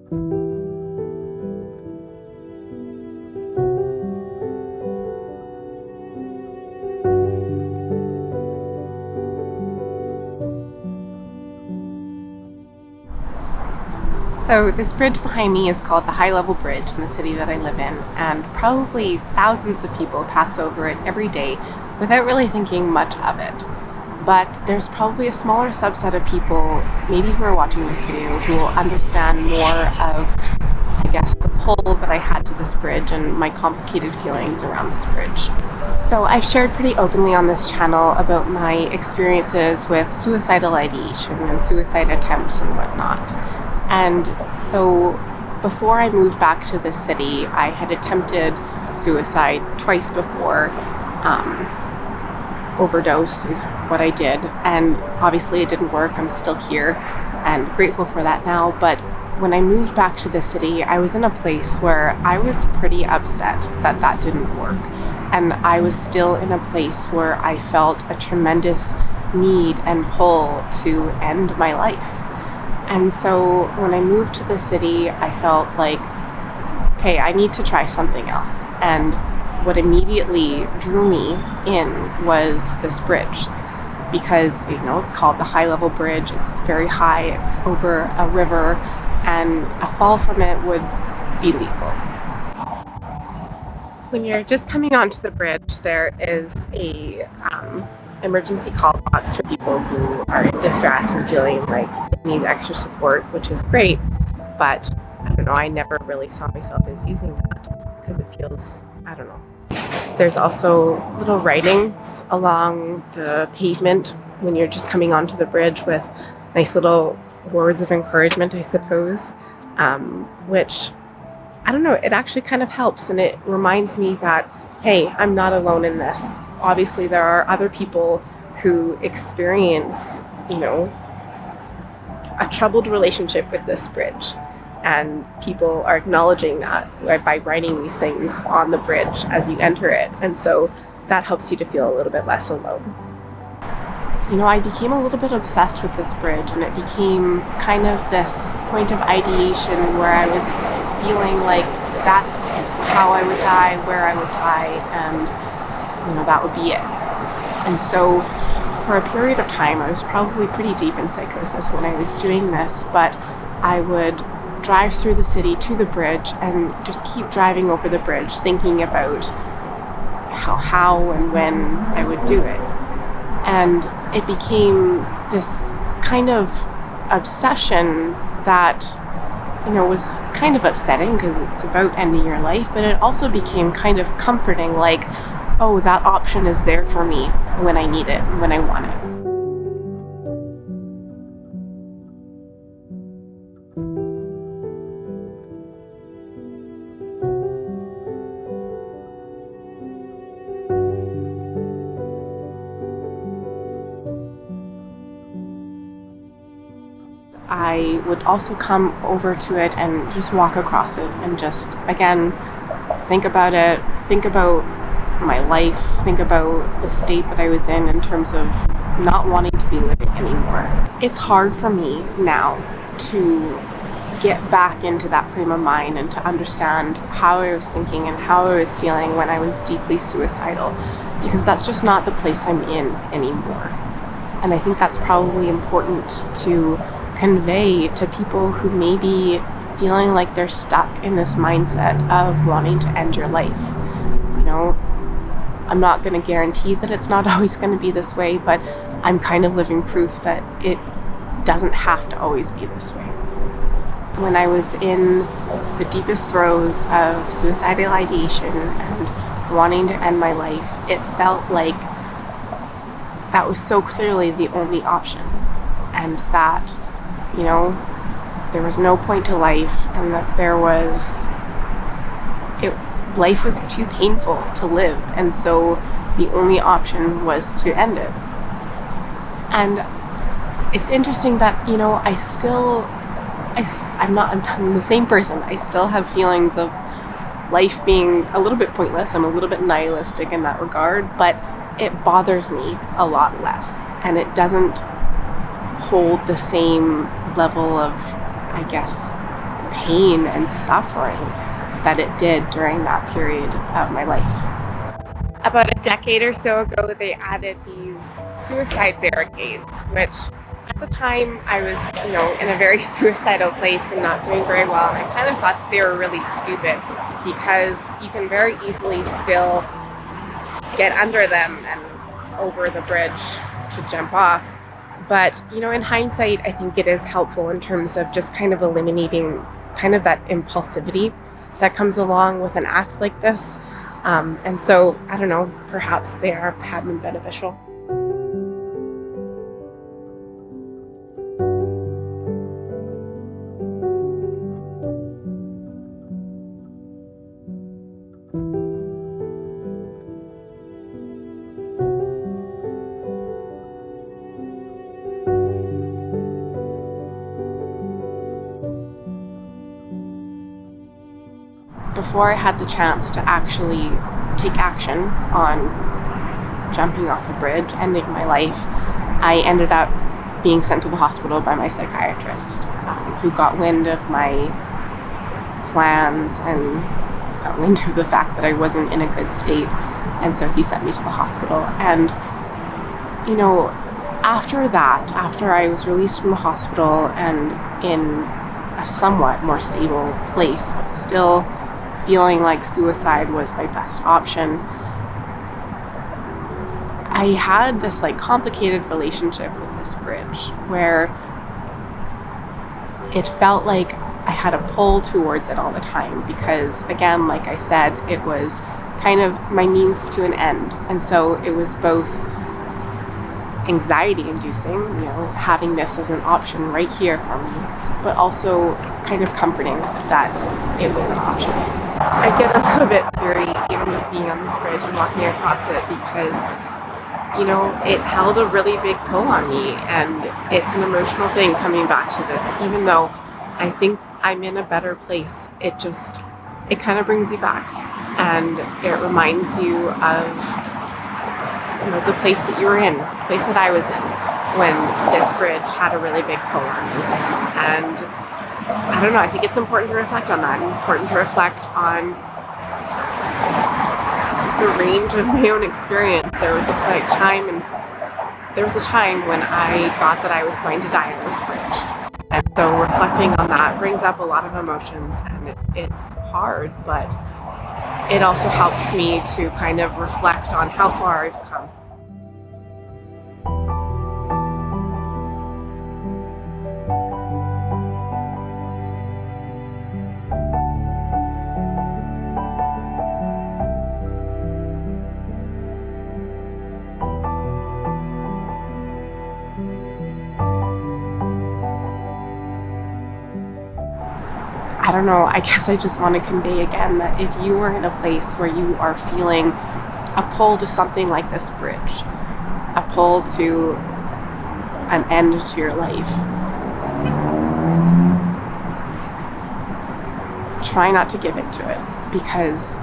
So this bridge behind me is called the High Level Bridge in the city that I live in, and probably thousands of people pass over it every day without really thinking much of it. But there's probably a smaller subset of people, maybe who are watching this video, who will understand more of, I guess, the pull that I had to this bridge and my complicated feelings around this bridge. So I've shared pretty openly on this channel about my experiences with suicidal ideation and suicide attempts and whatnot. And so before I moved back to this city, I had attempted suicide twice before. Overdose is what I did, and obviously it didn't work. I'm still here and grateful for that now. But when I moved back to the city, I was in a place where I was pretty upset that that didn't work. And I was still in a place where I felt a tremendous need and pull to end my life. And so when I moved to the city, I felt like, okay, I need to try something else. And what immediately drew me in was this bridge, because, it's called the High Level Bridge. It's very high, it's over a river, and a fall from it would be lethal. When you're just coming onto the bridge, there is a emergency call box for people who are in distress and feeling like they need extra support, which is great, but I don't know, I never really saw myself as using that because it feels, I don't know. There's also little writings along the pavement when you're just coming onto the bridge with nice little words of encouragement, I suppose, which, I don't know, it actually kind of helps, and it reminds me that, hey, I'm not alone in this. Obviously, there are other people who experience, a troubled relationship with this bridge. And people are acknowledging that by writing these things on the bridge as you enter it. And so that helps you to feel a little bit less alone. I became a little bit obsessed with this bridge, and it became kind of this point of ideation where I was feeling like that's how I would die, where I would die, and that would be it. And so for a period of time, I was probably pretty deep in psychosis when I was doing this, but I would drive through the city to the bridge and just keep driving over the bridge, thinking about how and when I would do it. And it became this kind of obsession that, was kind of upsetting because it's about ending your life, but it also became kind of comforting, like, oh, that option is there for me when I need it, when I want it. I would also come over to it and just walk across it and just, again, think about it, think about my life, think about the state that I was in terms of not wanting to be living anymore. It's hard for me now to get back into that frame of mind and to understand how I was thinking and how I was feeling when I was deeply suicidal, because that's just not the place I'm in anymore. And I think that's probably important to convey to people who may be feeling like they're stuck in this mindset of wanting to end your life. I'm not going to guarantee that it's not always going to be this way, but I'm kind of living proof that it doesn't have to always be this way. When I was in the deepest throes of suicidal ideation and wanting to end my life, it felt like that was so clearly the only option, and that, there was no point to life, and that life was too painful to live, and so the only option was to end it. And it's interesting that, I'm the same person. I still have feelings of life being a little bit pointless. I'm a little bit nihilistic in that regard, but it bothers me a lot less, and it doesn't hold the same level of, I guess, pain and suffering that it did during that period of my life. About a decade or so ago, they added these suicide barricades, which at the time I was, in a very suicidal place and not doing very well. And I kind of thought they were really stupid because you can very easily still get under them and over the bridge to jump off. But, in hindsight, I think it is helpful in terms of just kind of eliminating kind of that impulsivity that comes along with an act like this. And so, I don't know, perhaps they have been beneficial. Before I had the chance to actually take action on jumping off the bridge, ending my life, I ended up being sent to the hospital by my psychiatrist, who got wind of my plans and got wind of the fact that I wasn't in a good state. And so he sent me to the hospital. And, after I was released from the hospital and in a somewhat more stable place, but still feeling like suicide was my best option, I had this complicated relationship with this bridge where it felt like I had a pull towards it all the time because, again, like I said, it was kind of my means to an end. And so it was both anxiety inducing, having this as an option right here for me, but also kind of comforting that it was an option. I get a little bit teary even just being on this bridge and walking across it because, it held a really big pull on me, and it's an emotional thing coming back to this. Even though I think I'm in a better place, it kind of brings you back, and it reminds you of the place that you were in, the place that I was in when this bridge had a really big pull on me. And I don't know, I think it's important to reflect on that, and important to reflect on the range of my own experience. There was a time when I thought that I was going to die on this bridge. And so reflecting on that brings up a lot of emotions, and it's hard, but it also helps me to kind of reflect on how far I've come. I don't know, I guess I just want to convey again that if you are in a place where you are feeling a pull to something like this bridge, a pull to an end to your life, try not to give in to it, because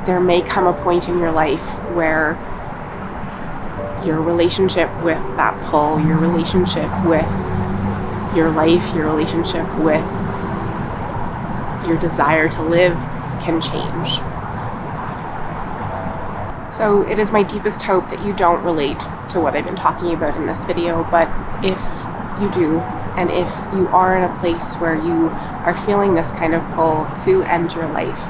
there may come a point in your life where your relationship with that pull, your relationship with your life, your relationship with your desire to live can change. So it is my deepest hope that you don't relate to what I've been talking about in this video, but if you do, and if you are in a place where you are feeling this kind of pull to end your life,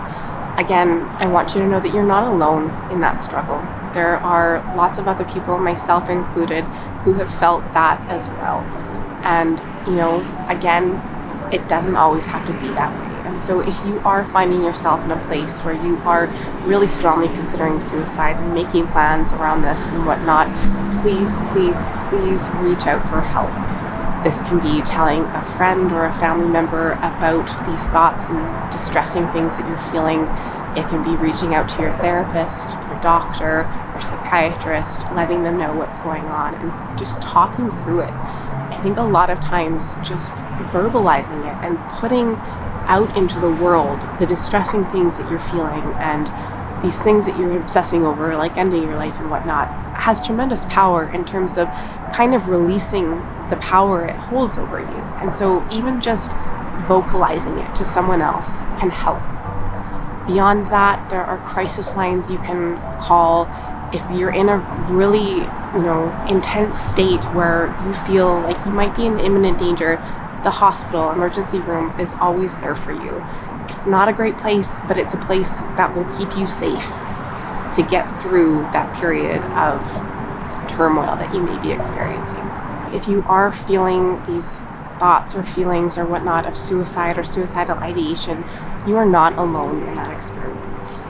again, I want you to know that you're not alone in that struggle. There are lots of other people, myself included, who have felt that as well. And, again, it doesn't always have to be that way. And so if you are finding yourself in a place where you are really strongly considering suicide and making plans around this and whatnot, please, please, please reach out for help. This can be telling a friend or a family member about these thoughts and distressing things that you're feeling. It can be reaching out to your therapist, your doctor, your psychiatrist, letting them know what's going on and just talking through it. I think a lot of times just verbalizing it and putting out into the world the distressing things that you're feeling and these things that you're obsessing over, like ending your life and whatnot, has tremendous power in terms of kind of releasing the power it holds over you. And so even just vocalizing it to someone else can help. Beyond that, there are crisis lines you can call if you're in a really, intense state where you feel like you might be in imminent danger. The hospital emergency room is always there for you. It's not a great place, but it's a place that will keep you safe to get through that period of turmoil that you may be experiencing. If you are feeling these thoughts or feelings or whatnot of suicide or suicidal ideation, you are not alone in that experience.